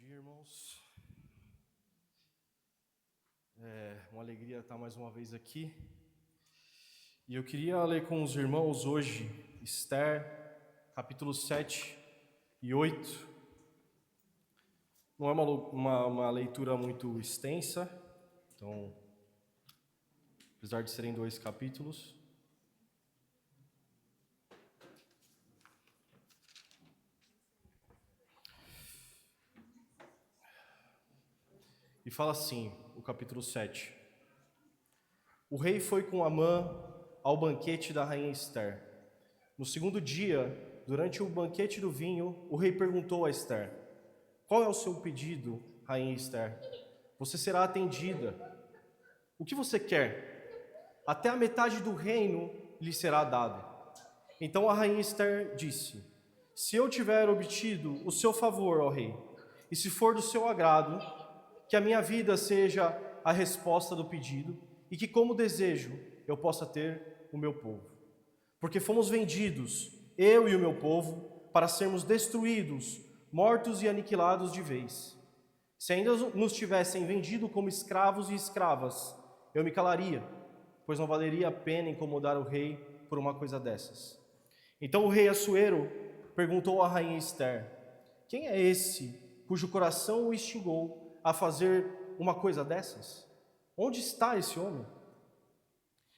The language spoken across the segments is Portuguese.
dia, irmãos. É uma alegria estar mais uma vez aqui. E eu queria ler com os irmãos hoje Esther, capítulo 7 e 8. Não é uma leitura muito extensa, então, apesar de serem 2 capítulos. E fala assim, o capítulo 7. O rei foi com Amã ao banquete da rainha Esther. No segundo dia, durante o banquete do vinho, o rei perguntou a Esther: "Qual é o seu pedido, rainha Esther? Você será atendida. O que você quer? Até a metade do reino lhe será dado." Então a rainha Esther disse: "Se eu tiver obtido o seu favor, ó rei, e se for do seu agrado, que a minha vida seja a resposta do pedido, e que, como desejo, eu possa ter o meu povo. Porque fomos vendidos, eu e o meu povo, para sermos destruídos, mortos e aniquilados de vez. Se ainda nos tivessem vendido como escravos e escravas, eu me calaria, pois não valeria a pena incomodar o rei por uma coisa dessas." Então o rei Assuero perguntou à rainha Esther: "Quem é esse cujo coração o instigou a fazer uma coisa dessas? Onde está esse homem?"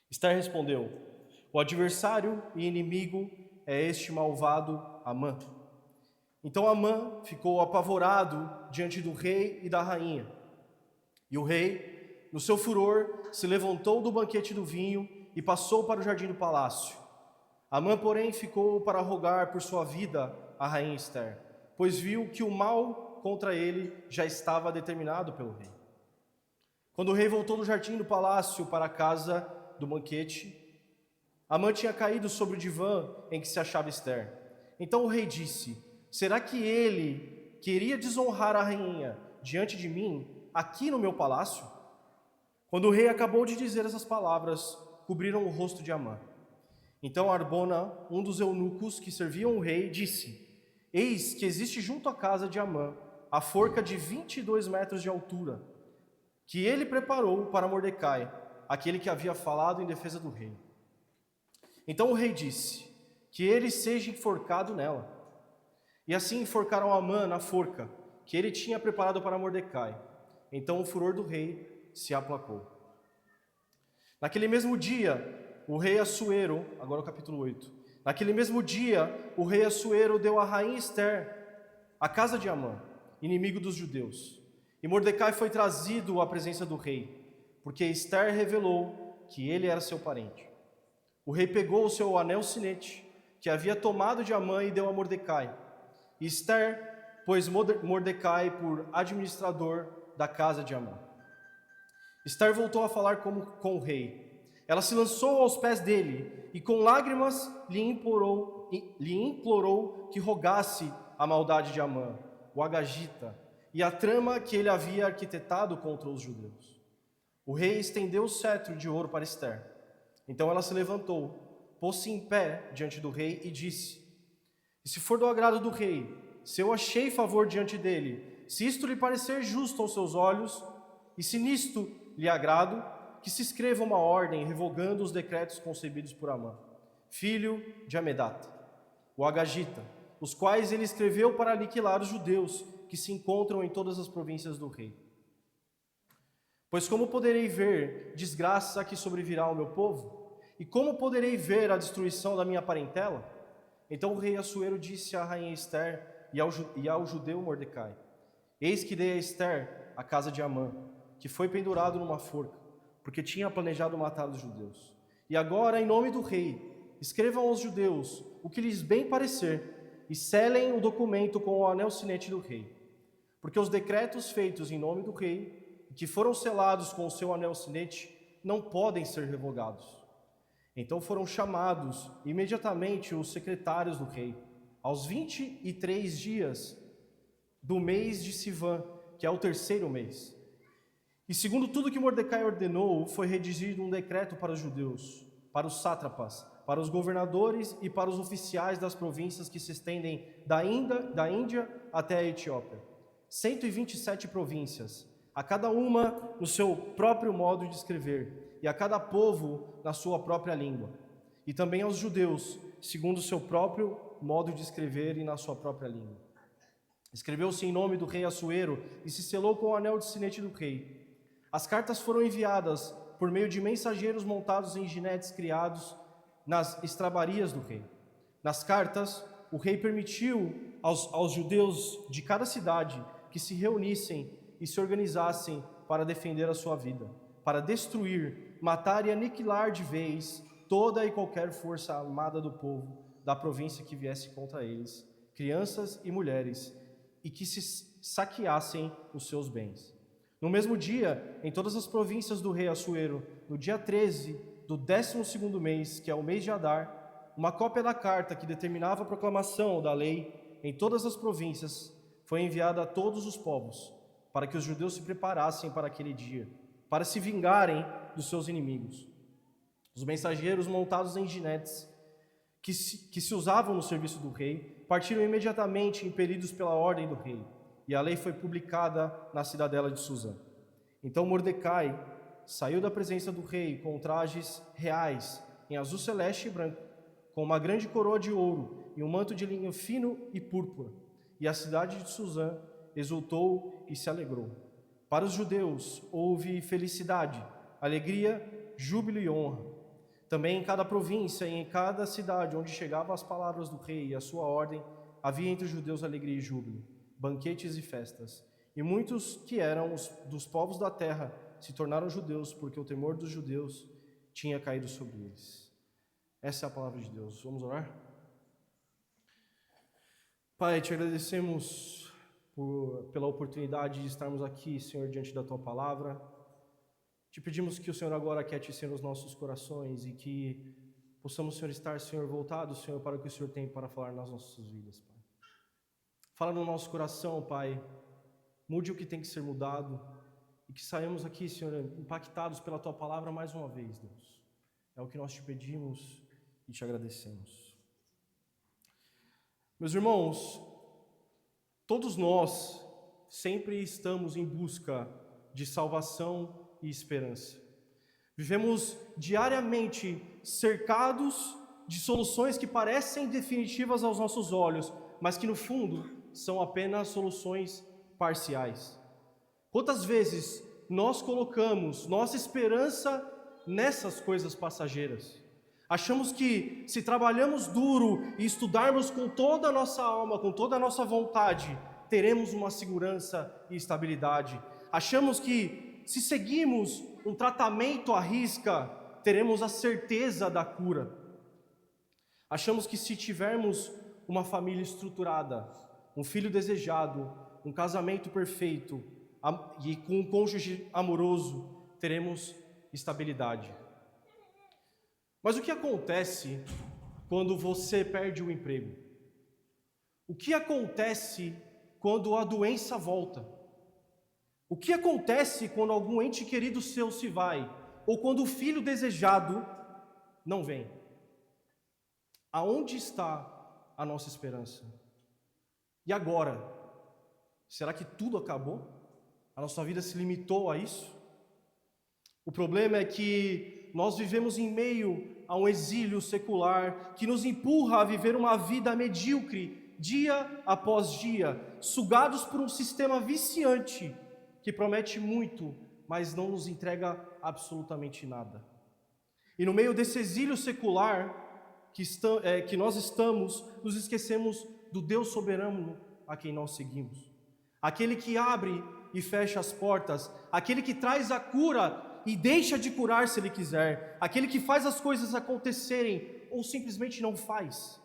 Esther respondeu: "O adversário e inimigo é este malvado Amã." Então Amã ficou apavorado diante do rei e da rainha. E o rei, no seu furor, se levantou do banquete do vinho e passou para o jardim do palácio. Amã, porém, ficou para rogar por sua vida à rainha Esther, pois viu que o mal contra ele já estava determinado pelo rei. Quando o rei voltou do jardim do palácio para a casa do banquete, Amã tinha caído sobre o divã em que se achava Esther. Então o rei disse: "Será que ele queria desonrar a rainha diante de mim, aqui no meu palácio?" Quando o rei acabou de dizer essas palavras, cobriram o rosto de Amã. Então Arbona, um dos eunucos que serviam o rei, disse: "Eis que existe junto à casa de Amã a forca de 22 metros de altura, que ele preparou para Mordecai, aquele que havia falado em defesa do rei." Então o rei disse: "Que ele seja enforcado nela." E assim enforcaram Amã na forca que ele tinha preparado para Mordecai. Então o furor do rei se aplacou. Naquele mesmo dia, o rei Assuero, agora o capítulo 8. Naquele mesmo dia, o rei Assuero deu a rainha Esther a casa de Amã, inimigo dos judeus. E Mordecai foi trazido à presença do rei, porque Esther revelou que ele era seu parente. O rei pegou o seu anel sinete, que havia tomado de Amã, e deu a Mordecai. E Esther pôs Mordecai por administrador da casa de Amã. Esther voltou a falar com o rei. Ela se lançou aos pés dele e com lágrimas lhe implorou que rogasse a maldade de Amã, o Agagita, e a trama que ele havia arquitetado contra os judeus. O rei estendeu o cetro de ouro para Esther. Então ela se levantou, pôs-se em pé diante do rei e disse: "E se for do agrado do rei, se eu achei favor diante dele, se isto lhe parecer justo aos seus olhos, e se nisto lhe agrado, que se escreva uma ordem revogando os decretos concebidos por Amã, filho de Amedata, o Agagita, os quais ele escreveu para aniquilar os judeus que se encontram em todas as províncias do rei. Pois como poderei ver desgraça que sobrevirá ao meu povo? E como poderei ver a destruição da minha parentela?" Então o rei Assuero disse à rainha Esther e ao judeu Mordecai: "Eis que dei a Esther a casa de Amã, que foi pendurado numa forca, porque tinha planejado matar os judeus. E agora, em nome do rei, escrevam aos judeus o que lhes bem parecer, e selem o documento com o anel sinete do rei. Porque os decretos feitos em nome do rei, que foram selados com o seu anel sinete, não podem ser revogados." Então foram chamados imediatamente os secretários do rei, aos 23 dias do mês de Sivan, que é o 3º mês. E segundo tudo que Mordecai ordenou, foi redigido um decreto para os judeus, para os sátrapas, para os governadores e para os oficiais das províncias que se estendem da Índia até a Etiópia, 127 províncias, a cada uma no seu próprio modo de escrever, e a cada povo na sua própria língua, e também aos judeus, segundo o seu próprio modo de escrever e na sua própria língua. Escreveu-se em nome do rei Assuero e se selou com o anel de sinete do rei. As cartas foram enviadas por meio de mensageiros montados em jinetes criados nas estrabarias do rei. Nas cartas, o rei permitiu aos judeus de cada cidade que se reunissem e se organizassem para defender a sua vida, para destruir, matar e aniquilar de vez toda e qualquer força armada do povo da província que viesse contra eles, crianças e mulheres, e que se saqueassem os seus bens. No mesmo dia, em todas as províncias do rei Assuero, no dia 13 do 12º mês, que é o mês de Adar, uma cópia da carta que determinava a proclamação da lei em todas as províncias foi enviada a todos os povos, para que os judeus se preparassem para aquele dia, para se vingarem dos seus inimigos. Os mensageiros montados em jinetes, que se usavam no serviço do rei, partiram imediatamente impelidos pela ordem do rei, e a lei foi publicada na cidadela de Suzã. Então Mordecai saiu da presença do rei com trajes reais, em azul celeste e branco, com uma grande coroa de ouro e um manto de linho fino e púrpura. E a cidade de Suzã exultou e se alegrou. Para os judeus houve felicidade, alegria, júbilo e honra. Também em cada província e em cada cidade onde chegavam as palavras do rei e a sua ordem, havia entre os judeus alegria e júbilo, banquetes e festas. E muitos que eram dos povos da terra se tornaram judeus, porque o temor dos judeus tinha caído sobre eles. Essa é a palavra de Deus. Vamos orar? Pai, te agradecemos pela oportunidade de estarmos aqui, Senhor, diante da Tua palavra. Te pedimos que o Senhor agora aquiete, Senhor, os nossos corações e que possamos, Senhor, estar, Senhor, voltados, Senhor, para o que o Senhor tem para falar nas nossas vidas, Pai. Fala no nosso coração, Pai, mude o que tem que ser mudado e que saímos aqui, Senhor, impactados pela Tua palavra mais uma vez, Deus. É o que nós te pedimos e te agradecemos. Meus irmãos, todos nós sempre estamos em busca de salvação e esperança. Vivemos diariamente cercados de soluções que parecem definitivas aos nossos olhos, mas que no fundo são apenas soluções parciais. Quantas vezes nós colocamos nossa esperança nessas coisas passageiras? Achamos que se trabalhamos duro e estudarmos com toda a nossa alma, com toda a nossa vontade, teremos uma segurança e estabilidade. Achamos que se seguimos um tratamento à risca, teremos a certeza da cura. Achamos que se tivermos uma família estruturada, um filho desejado, um casamento perfeito e com um cônjuge amoroso, teremos estabilidade. Mas o que acontece quando você perde o emprego? O que acontece quando a doença volta? O que acontece quando algum ente querido seu se vai? Ou quando o filho desejado não vem? Aonde está a nossa esperança? E agora? Será que tudo acabou? A nossa vida se limitou a isso? O problema é que nós vivemos em meio a um exílio secular que nos empurra a viver uma vida medíocre, dia após dia, sugados por um sistema viciante que promete muito, mas não nos entrega absolutamente nada. E no meio desse exílio secular que nós estamos, nos esquecemos do Deus soberano a quem nós seguimos. Aquele que abre e fecha as portas, aquele que traz a cura e deixa de curar se Ele quiser, aquele que faz as coisas acontecerem ou simplesmente não faz,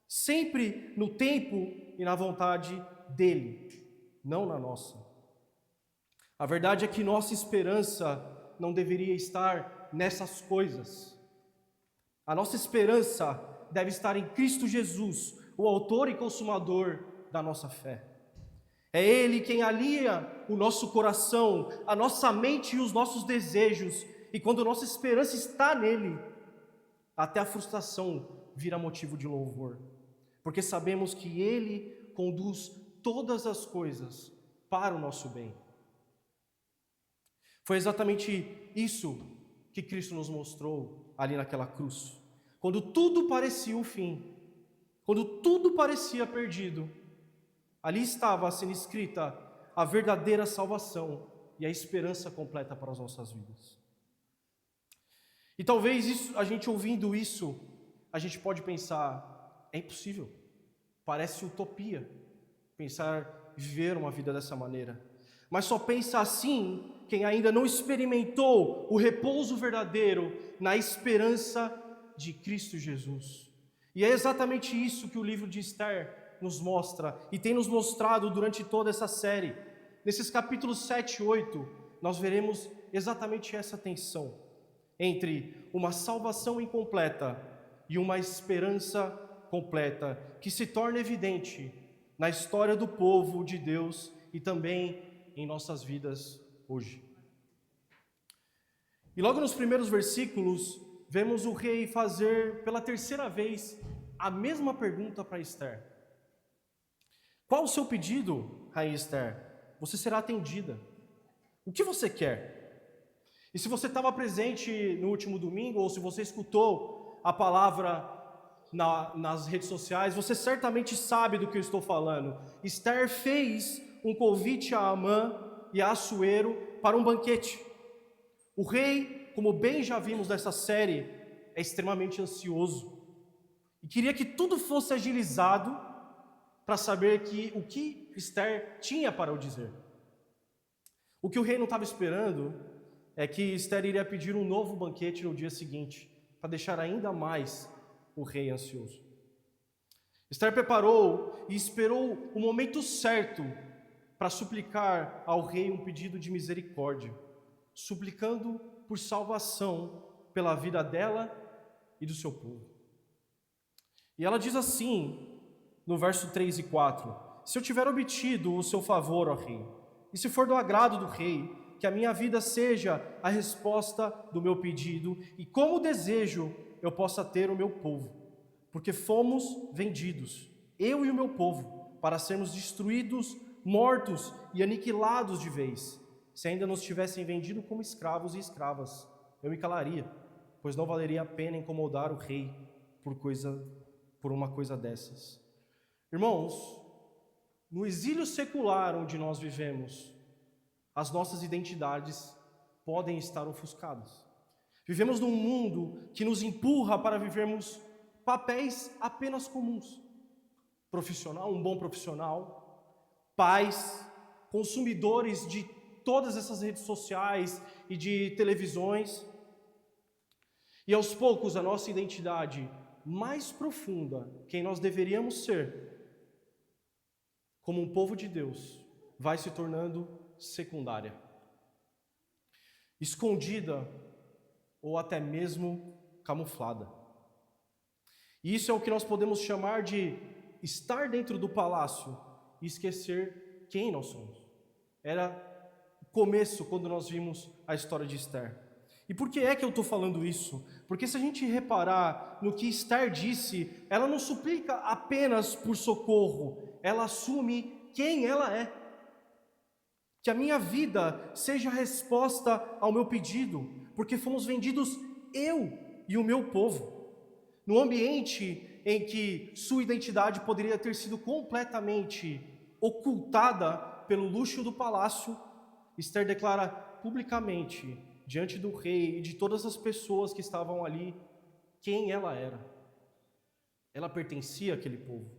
sempre no tempo e na vontade dEle, não na nossa. A verdade é que nossa esperança não deveria estar nessas coisas. A nossa esperança deve estar em Cristo Jesus, o autor e consumador da nossa fé. É Ele quem alia o nosso coração, a nossa mente e os nossos desejos. E quando nossa esperança está nele, até a frustração vira motivo de louvor. Porque sabemos que Ele conduz todas as coisas para o nosso bem. Foi exatamente isso que Cristo nos mostrou ali naquela cruz. Quando tudo parecia o fim, quando tudo parecia perdido, ali estava sendo escrita a verdadeira salvação e a esperança completa para as nossas vidas. E talvez a gente ouvindo isso, a gente pode pensar, é impossível, parece utopia pensar viver uma vida dessa maneira. Mas só pensa assim quem ainda não experimentou o repouso verdadeiro na esperança de Cristo Jesus. E é exatamente isso que o livro de Esther nos mostra e tem nos mostrado durante toda essa série. Nesses capítulos 7 e 8, nós veremos exatamente essa tensão entre uma salvação incompleta e uma esperança completa, que se torna evidente na história do povo de Deus e também em nossas vidas hoje. E logo nos primeiros versículos, vemos o rei fazer pela terceira vez a mesma pergunta para Esther. Qual o seu pedido, rainha Esther? Você será atendida. O que você quer? E se você estava presente no último domingo, ou se você escutou a palavra nas redes sociais, você certamente sabe do que eu estou falando. Esther fez um convite a Amã e a Assuero para um banquete. O rei, como bem já vimos nessa série, é extremamente ansioso e queria que tudo fosse agilizado para saber o que Esther tinha para o dizer. O que o rei não estava esperando é que Esther iria pedir um novo banquete no dia seguinte, para deixar ainda mais o rei ansioso. Esther preparou e esperou o momento certo para suplicar ao rei um pedido de misericórdia, suplicando por salvação pela vida dela e do seu povo. E ela diz assim, no verso 3 e 4, se eu tiver obtido o seu favor, ó rei, e se for do agrado do rei, que a minha vida seja a resposta do meu pedido, e como desejo eu possa ter o meu povo, porque fomos vendidos, eu e o meu povo, para sermos destruídos, mortos e aniquilados de vez. Se ainda nos tivessem vendido como escravos e escravas, eu me calaria, pois não valeria a pena incomodar o rei por uma coisa dessas. Irmãos, no exílio secular onde nós vivemos, as nossas identidades podem estar ofuscadas. Vivemos num mundo que nos empurra para vivermos papéis apenas comuns. Profissional, um bom profissional, pais, consumidores de todas essas redes sociais e de televisões. E aos poucos a nossa identidade mais profunda, quem nós deveríamos ser, como um povo de Deus, vai se tornando secundária, escondida ou até mesmo camuflada. E isso é o que nós podemos chamar de estar dentro do palácio e esquecer quem nós somos. Era o começo quando nós vimos a história de Esther. E por que é que eu estou falando isso? Porque se a gente reparar no que Esther disse, ela não suplica apenas por socorro, ela assume quem ela é. Que a minha vida seja a resposta ao meu pedido, porque fomos vendidos eu e o meu povo. No ambiente em que sua identidade poderia ter sido completamente ocultada pelo luxo do palácio, Esther declara publicamente, diante do rei e de todas as pessoas que estavam ali, quem ela era. Ela pertencia àquele povo.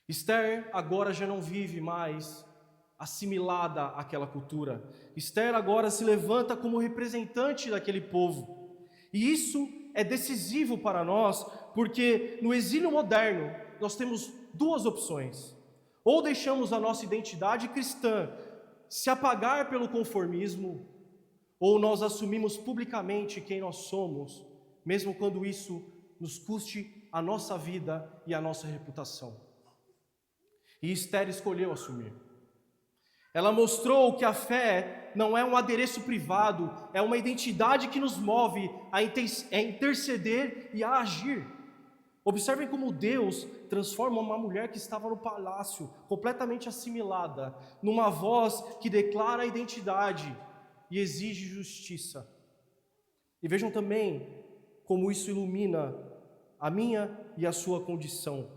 Esther agora já não vive mais assimilada àquela cultura. Esther agora se levanta como representante daquele povo. E isso é decisivo para nós, porque no exílio moderno nós temos duas opções. Ou deixamos a nossa identidade cristã se apagar pelo conformismo, ou nós assumimos publicamente quem nós somos, mesmo quando isso nos custe a nossa vida e a nossa reputação. E Esther escolheu assumir. Ela mostrou que a fé não é um adereço privado, é uma identidade que nos move a interceder e a agir. Observem como Deus transforma uma mulher que estava no palácio, completamente assimilada, numa voz que declara a identidade e exige justiça. E vejam também como isso ilumina a minha e a sua condição.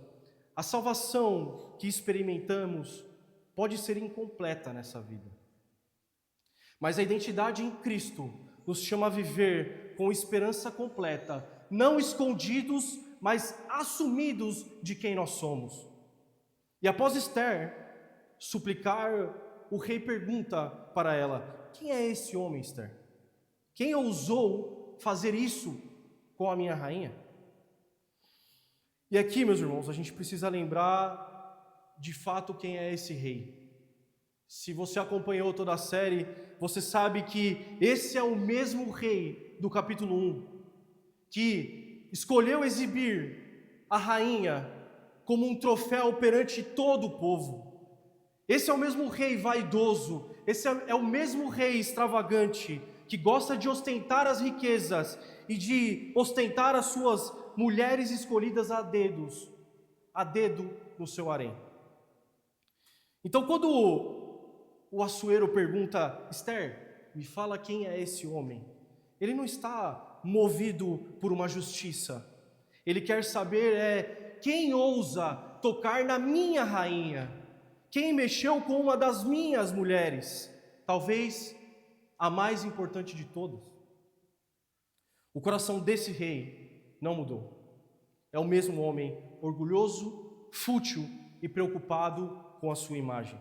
A salvação que experimentamos pode ser incompleta nessa vida. Mas a identidade em Cristo nos chama a viver com esperança completa, não escondidos, mas assumidos de quem nós somos. E após Esther suplicar, o rei pergunta para ela: quem é esse homem, Esther? Quem ousou fazer isso com a minha rainha? E aqui, meus irmãos, a gente precisa lembrar de fato quem é esse rei. Se você acompanhou toda a série, você sabe que esse é o mesmo rei do capítulo 1, que escolheu exibir a rainha como um troféu perante todo o povo. Esse é o mesmo rei vaidoso, esse é o mesmo rei extravagante, que gosta de ostentar as riquezas e de ostentar as suas mulheres escolhidas a dedo no seu harém. Então, quando o Assuero pergunta: Esther, me fala quem é esse homem, ele não está movido por uma justiça. Ele quer saber quem ousa tocar na minha rainha, quem mexeu com uma das minhas mulheres, talvez a mais importante de todas. O coração desse rei não mudou. É o mesmo homem orgulhoso, fútil e preocupado com a sua imagem.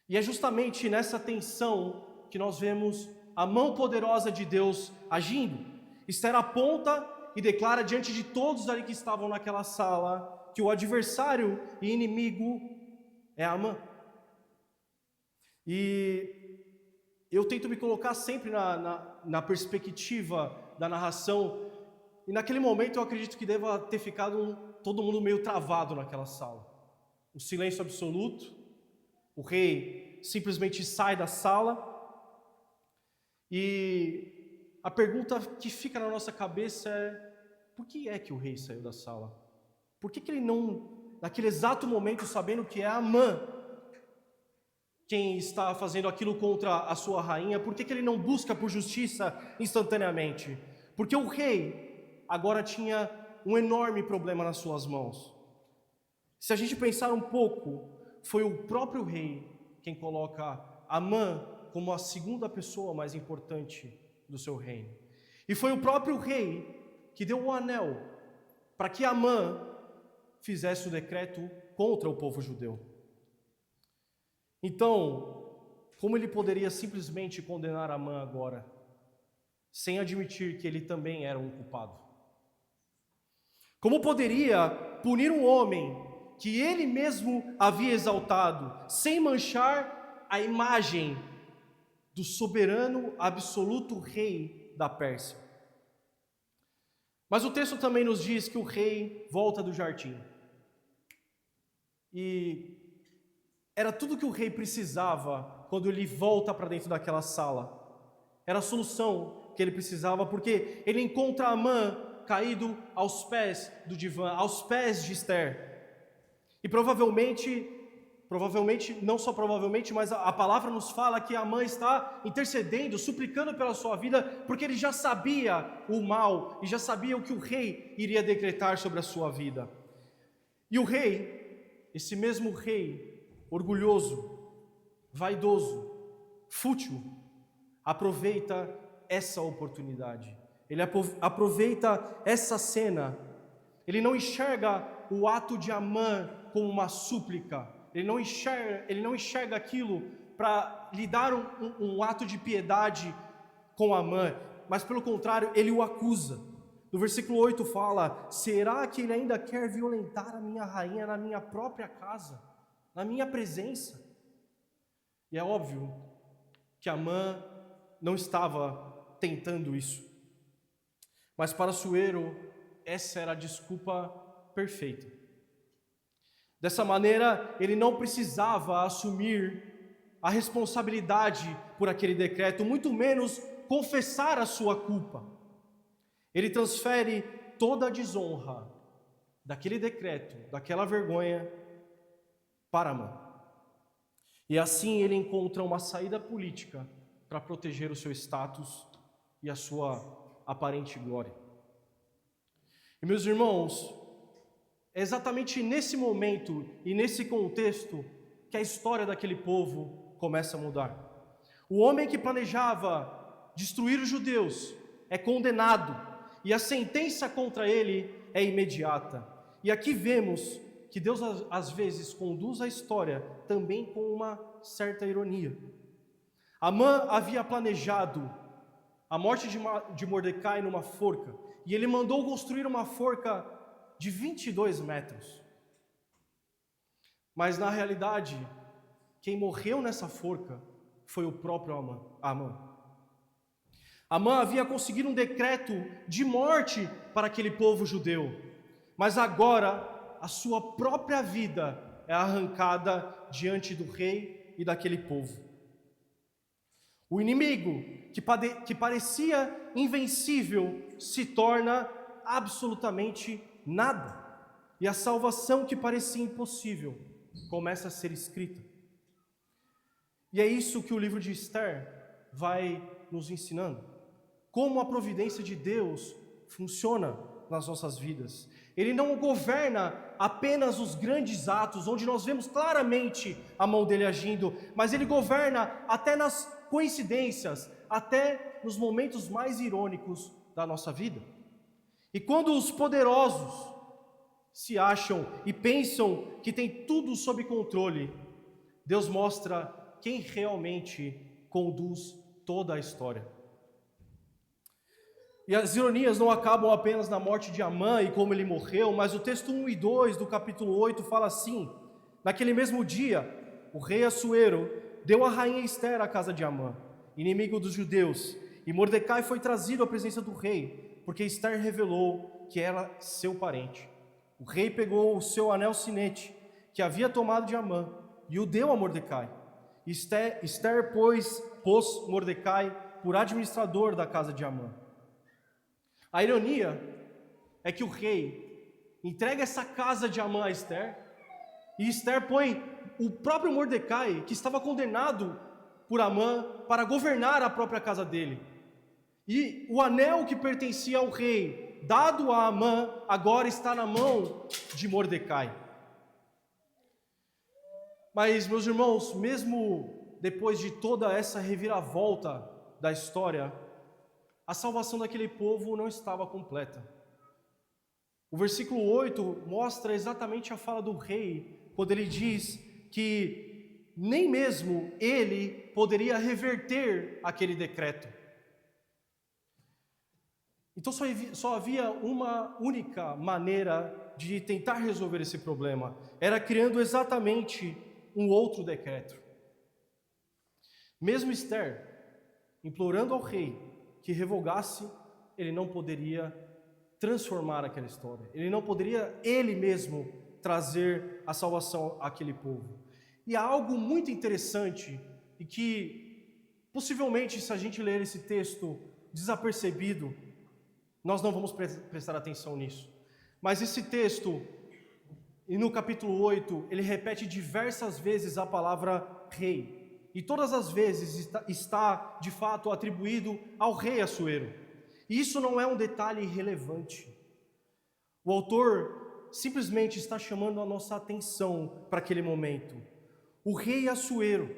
E é justamente nessa tensão que nós vemos a mão poderosa de Deus agindo. Esther aponta e declara diante de todos ali que estavam naquela sala que o adversário e inimigo é Amã. E eu tento me colocar sempre na perspectiva da narração, e naquele momento eu acredito que deva ter ficado todo mundo meio travado naquela sala. Um silêncio absoluto, o rei simplesmente sai da sala, e a pergunta que fica na nossa cabeça é: por que é que o rei saiu da sala? Por que ele não, naquele exato momento, sabendo que é Amã quem está fazendo aquilo contra a sua rainha, por que ele não busca por justiça instantaneamente? Porque o rei agora tinha um enorme problema nas suas mãos. Se a gente pensar um pouco, foi o próprio rei quem coloca Amã como a segunda pessoa mais importante do seu reino. E foi o próprio rei que deu o anel para que Amã fizesse o decreto contra o povo judeu. Então, como ele poderia simplesmente condenar Amã agora, sem admitir que ele também era um culpado? Como poderia punir um homem que ele mesmo havia exaltado, sem manchar a imagem do soberano absoluto rei da Pérsia? Mas o texto também nos diz que o rei volta do jardim. E era tudo que o rei precisava quando ele volta para dentro daquela sala. Era a solução que ele precisava, porque ele encontra Amã caído aos pés do divã, aos pés de Esther. E provavelmente, não só provavelmente, mas a palavra nos fala que Amã está intercedendo, suplicando pela sua vida, porque ele já sabia o mal e já sabia o que o rei iria decretar sobre a sua vida. E o rei, esse mesmo rei, orgulhoso, vaidoso, fútil, aproveita essa oportunidade. Ele aproveita essa cena. Ele não enxerga o ato de Amã como uma súplica. Ele não enxerga aquilo para lhe dar um ato de piedade com Amã, mas pelo contrário, ele o acusa. No versículo 8 fala: será que ele ainda quer violentar a minha rainha na minha própria casa, na minha presença? E é óbvio que Amã não estava tentando isso. Mas para Assuero, essa era a desculpa perfeita. Dessa maneira, ele não precisava assumir a responsabilidade por aquele decreto, muito menos confessar a sua culpa. Ele transfere toda a desonra daquele decreto, daquela vergonha, para Amã. E assim ele encontra uma saída política para proteger o seu status e a sua aparente glória. E meus irmãos, é exatamente nesse momento e nesse contexto que a história daquele povo começa a mudar. O homem que planejava destruir os judeus é condenado e a sentença contra ele é imediata. E aqui vemos que Deus às vezes conduz a história também com uma certa ironia. Amã havia planejado a morte de Mordecai numa forca, e ele mandou construir uma forca de 22 metros. Mas na realidade, quem morreu nessa forca foi o próprio Amã. Amã havia conseguido um decreto de morte para aquele povo judeu, mas agora a sua própria vida é arrancada diante do rei e daquele povo. O inimigo, que parecia invencível, se torna absolutamente nada. E a salvação que parecia impossível começa a ser escrita. E é isso que o livro de Esther vai nos ensinando. Como a providência de Deus funciona nas nossas vidas. Ele não governa apenas os grandes atos, onde nós vemos claramente a mão dele agindo, mas ele governa até nas coincidências, até nos momentos mais irônicos da nossa vida. E quando os poderosos se acham e pensam que tem tudo sob controle, Deus mostra quem realmente conduz toda a história. E as ironias não acabam apenas na morte de Amã e como ele morreu, mas o texto 1 e 2 do capítulo 8 fala assim: naquele mesmo dia, o rei Assuero deu a rainha Esther à casa de Amã, inimigo dos judeus, e Mordecai foi trazido à presença do rei, porque Esther revelou que era seu parente. O rei pegou o seu anel sinete, que havia tomado de Amã, e o deu a Mordecai. Esther pôs Mordecai por administrador da casa de Amã. A ironia é que o rei entrega essa casa de Amã a Esther, e Esther põe o próprio Mordecai, que estava condenado por Amã, para governar a própria casa dele. E o anel que pertencia ao rei, dado a Amã, agora está na mão de Mordecai. Mas, meus irmãos, mesmo depois de toda essa reviravolta da história, a salvação daquele povo não estava completa. O versículo 8 mostra exatamente a fala do rei, quando ele diz que nem mesmo ele poderia reverter aquele decreto. Então só havia uma única maneira de tentar resolver esse problema, era criando exatamente um outro decreto. Mesmo Esther implorando ao rei que revogasse, ele não poderia transformar aquela história. Ele não poderia, ele mesmo, trazer a salvação àquele povo. E há algo muito interessante, e que, possivelmente, se a gente ler esse texto desapercebido, nós não vamos prestar atenção nisso. Mas esse texto, e no capítulo 8, ele repete diversas vezes a palavra rei. E todas as vezes está de fato atribuído ao rei Assuero. E isso não é um detalhe irrelevante. O autor simplesmente está chamando a nossa atenção para aquele momento. O rei Assuero,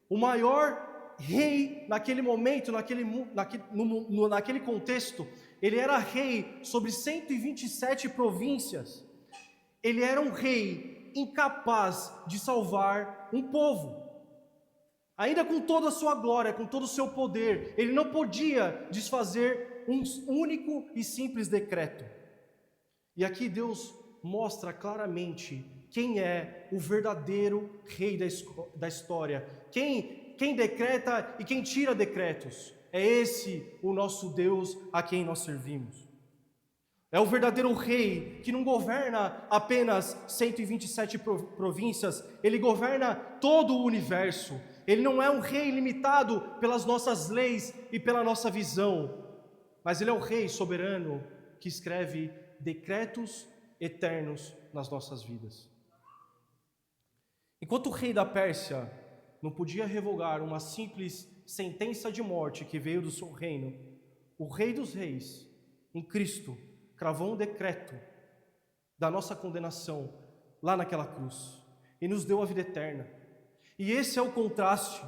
o maior rei naquele momento, naquele contexto, ele era rei sobre 127 províncias. Ele era um rei incapaz de salvar um povo. Ainda com toda a sua glória, com todo o seu poder, ele não podia desfazer um único e simples decreto. E aqui Deus mostra claramente quem é o verdadeiro rei da história. Quem decreta e quem tira decretos. É esse o nosso Deus a quem nós servimos. É o verdadeiro rei que não governa apenas 127 províncias, ele governa todo o universo. Ele não é um rei limitado pelas nossas leis e pela nossa visão, mas ele é o rei soberano que escreve decretos eternos nas nossas vidas. Enquanto o rei da Pérsia não podia revogar uma simples sentença de morte que veio do seu reino, o Rei dos Reis, em Cristo, cravou um decreto da nossa condenação lá naquela cruz e nos deu a vida eterna. E esse é o contraste.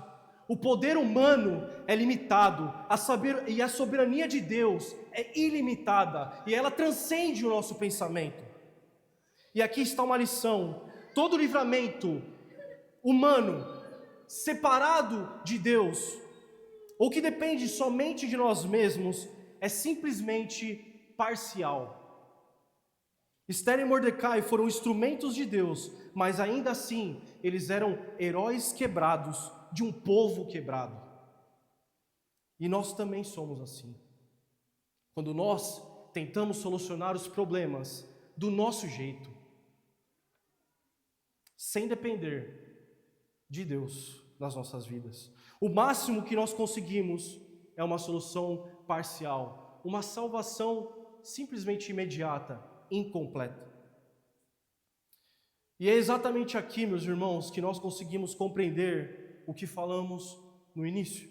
O poder humano é limitado, e a soberania de Deus é ilimitada, e ela transcende o nosso pensamento. E aqui está uma lição: todo livramento humano, separado de Deus, ou que depende somente de nós mesmos, é simplesmente parcial. Esther e Mordecai foram instrumentos de Deus, mas ainda assim, eles eram heróis quebrados de um povo quebrado. E nós também somos assim. Quando nós tentamos solucionar os problemas do nosso jeito, sem depender de Deus nas nossas vidas, o máximo que nós conseguimos é uma solução parcial, uma salvação simplesmente imediata, incompleta. E é exatamente aqui, meus irmãos, que nós conseguimos compreender o que falamos no início.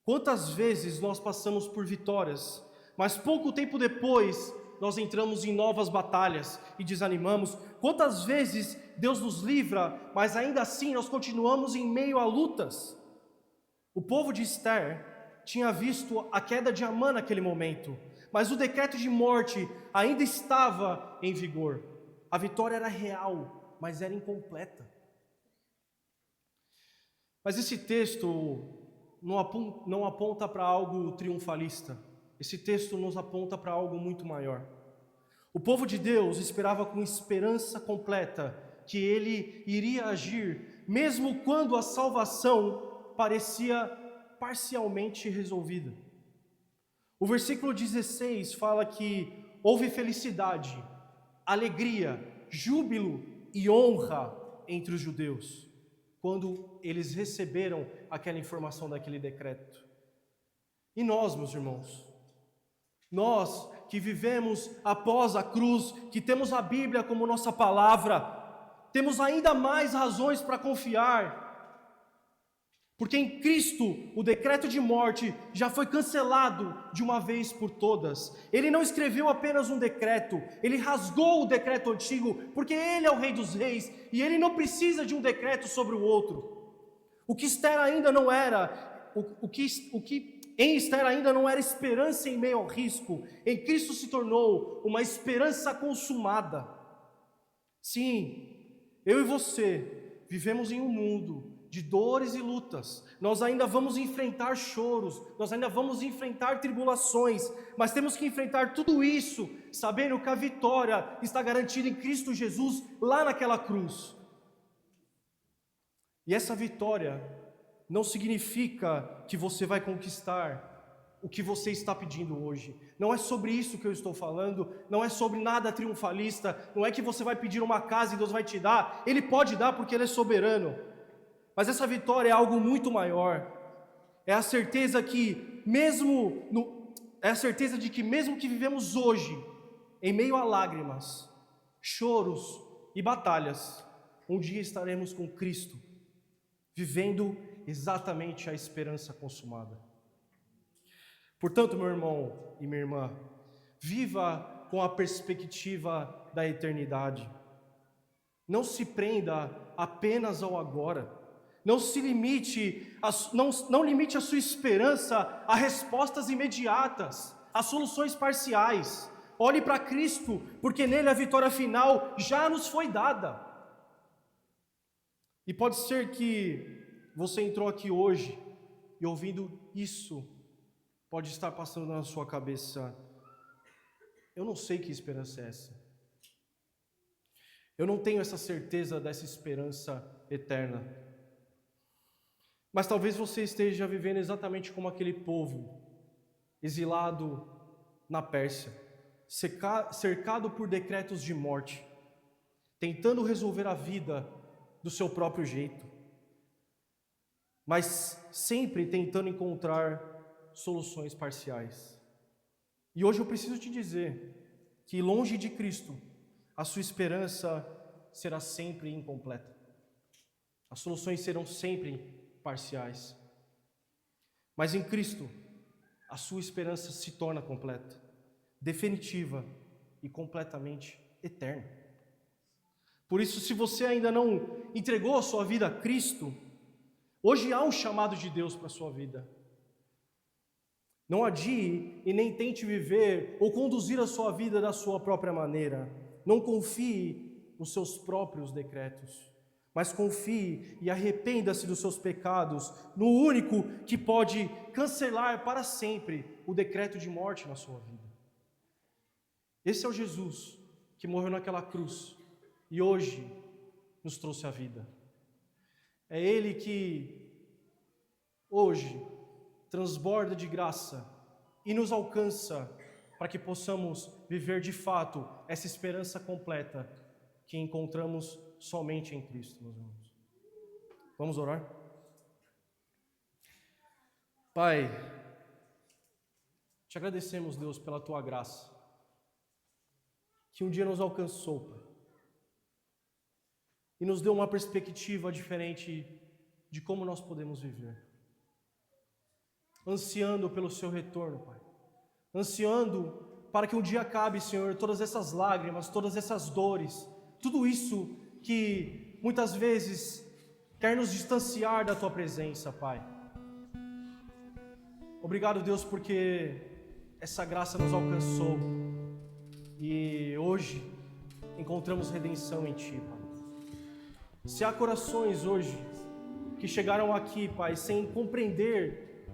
Quantas vezes nós passamos por vitórias, mas pouco tempo depois nós entramos em novas batalhas e desanimamos. Quantas vezes Deus nos livra, mas ainda assim nós continuamos em meio a lutas. O povo de Esther tinha visto a queda de Amã naquele momento, mas o decreto de morte ainda estava em vigor. A vitória era real, mas era incompleta. Mas esse texto não aponta para algo triunfalista. Esse texto nos aponta para algo muito maior. O povo de Deus esperava com esperança completa que ele iria agir, mesmo quando a salvação parecia parcialmente resolvida. O versículo 16 fala que houve felicidade, alegria, júbilo e honra entre os judeus, quando eles receberam aquela informação daquele decreto. E nós, meus irmãos, nós que vivemos após a cruz, que temos a Bíblia como nossa palavra, temos ainda mais razões para confiar, porque em Cristo o decreto de morte já foi cancelado de uma vez por todas. Ele não escreveu apenas um decreto, ele rasgou o decreto antigo, porque ele é o Rei dos Reis e ele não precisa de um decreto sobre o outro. O que Esther ainda não era, o que em Esther ainda não era esperança em meio ao risco, em Cristo se tornou uma esperança consumada. Sim, eu e você vivemos em um mundo de dores e lutas, nós ainda vamos enfrentar choros, nós ainda vamos enfrentar tribulações, mas temos que enfrentar tudo isso, sabendo que a vitória está garantida em Cristo Jesus, lá naquela cruz. E essa vitória não significa que você vai conquistar o que você está pedindo hoje. Não é sobre isso que eu estou falando, não é sobre nada triunfalista, não é que você vai pedir uma casa e Deus vai te dar, Ele pode dar porque Ele é soberano. Mas essa vitória é algo muito maior. É a certeza de que mesmo que vivemos hoje em meio a lágrimas, choros e batalhas, um dia estaremos com Cristo, vivendo exatamente a esperança consumada. Portanto, meu irmão e minha irmã, viva com a perspectiva da eternidade. Não se prenda apenas ao agora. Não limite a sua esperança a respostas imediatas, a soluções parciais. Olhe para Cristo, porque nele a vitória final já nos foi dada. E pode ser que você entrou aqui hoje e ouvindo isso, pode estar passando na sua cabeça: eu não sei que esperança é essa. Eu não tenho essa certeza dessa esperança eterna. Mas talvez você esteja vivendo exatamente como aquele povo, exilado na Pérsia, cercado por decretos de morte, tentando resolver a vida do seu próprio jeito, mas sempre tentando encontrar soluções parciais. E hoje eu preciso te dizer que longe de Cristo, a sua esperança será sempre incompleta. As soluções serão sempre parciais. Mas em Cristo, a sua esperança se torna completa, definitiva e completamente eterna. Por isso, se você ainda não entregou a sua vida a Cristo, hoje há um chamado de Deus para a sua vida. Não adie e nem tente viver ou conduzir a sua vida da sua própria maneira. Não confie nos seus próprios decretos, mas confie e arrependa-se dos seus pecados no único que pode cancelar para sempre o decreto de morte na sua vida. Esse é o Jesus que morreu naquela cruz e hoje nos trouxe a vida. É Ele que hoje transborda de graça e nos alcança para que possamos viver de fato essa esperança completa que encontramos somente em Cristo, meus irmãos. Vamos orar? Pai, te agradecemos, Deus, pela Tua graça, que um dia nos alcançou, Pai, e nos deu uma perspectiva diferente de como nós podemos viver. Ansiando pelo Seu retorno, Pai. Ansiando para que um dia acabe, Senhor, todas essas lágrimas, todas essas dores, tudo isso que muitas vezes quer nos distanciar da Tua presença, Pai. Obrigado, Deus, porque essa graça nos alcançou e hoje encontramos redenção em Ti, Pai. Se há corações hoje que chegaram aqui, Pai, sem compreender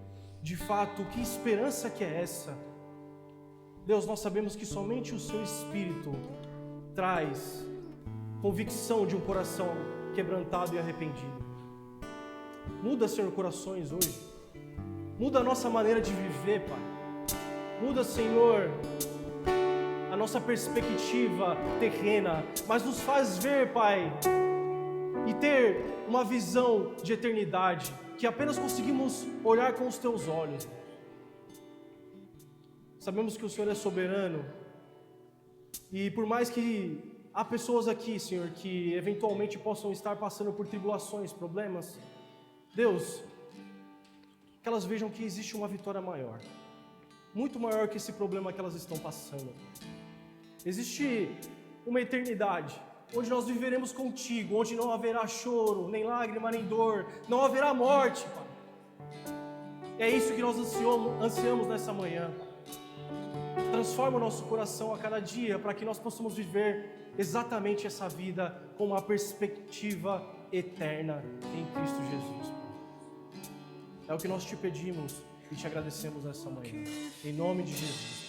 de fato que esperança que é essa, Deus, nós sabemos que somente o Seu Espírito traz convicção de um coração quebrantado e arrependido. Muda, Senhor, corações hoje. Muda a nossa maneira de viver, Pai. Muda, Senhor, a nossa perspectiva terrena, mas nos faz ver, Pai, e ter uma visão de eternidade que apenas conseguimos olhar com os Teus olhos. Sabemos que o Senhor é soberano e por mais que há pessoas aqui, Senhor, que eventualmente possam estar passando por tribulações, problemas, Deus, que elas vejam que existe uma vitória maior, muito maior que esse problema que elas estão passando. Existe uma eternidade onde nós viveremos contigo, onde não haverá choro, nem lágrima, nem dor, não haverá morte, Pai. É isso que nós ansiamos nessa manhã. Transforma o nosso coração a cada dia para que nós possamos viver exatamente essa vida com uma perspectiva eterna em Cristo Jesus. É o que nós te pedimos e te agradecemos nessa manhã. Em nome de Jesus.